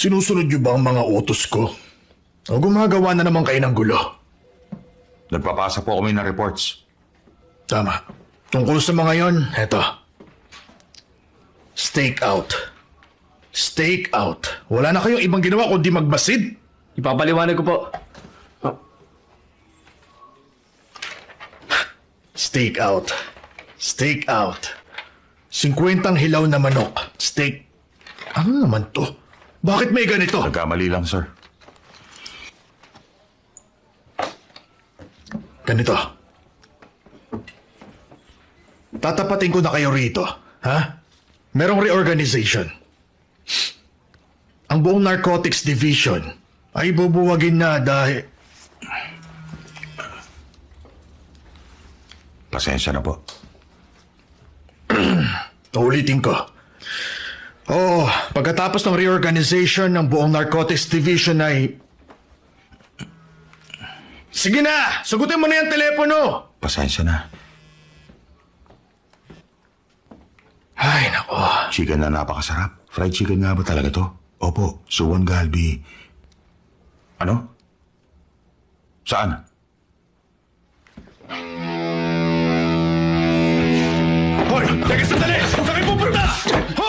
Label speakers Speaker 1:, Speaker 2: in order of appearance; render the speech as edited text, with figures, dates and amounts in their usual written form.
Speaker 1: Sinusunod niyo ba ang mga utos ko? O gumagawa na naman kayo ng gulo?
Speaker 2: Nagpapasa po kami ng reports.
Speaker 1: Tama. Tungkol sa mga yon, eto. Stake out. Stake out. Wala na kayong ibang ginawa kundi magbasid.
Speaker 3: Ipapaliwanag ko po.
Speaker 1: Stake out. Stake out. 50 hilaw na manok. Steak. Ano naman to? Bakit may ganito?
Speaker 2: Nagkamali lang, sir.
Speaker 1: Ganito. Tatapatin ko na kayo rito. Ha? Merong reorganization. Ang buong narcotics division ay bubuwagin na dahil...
Speaker 2: Pasensya na po.
Speaker 1: Ulitin ko. Oo, pagkatapos ng reorganization ng buong narcotics division ay... Sige na! Sagutin mo na yung telepono!
Speaker 2: Pasensya na.
Speaker 1: Ay, nako.
Speaker 2: Chicken na napakasarap. Fried chicken nga ba talaga to? Opo, Suwon Galbi. Ano? Saan?
Speaker 1: Hoy! Teka sandali! Saan kayo pupunta? Hoy!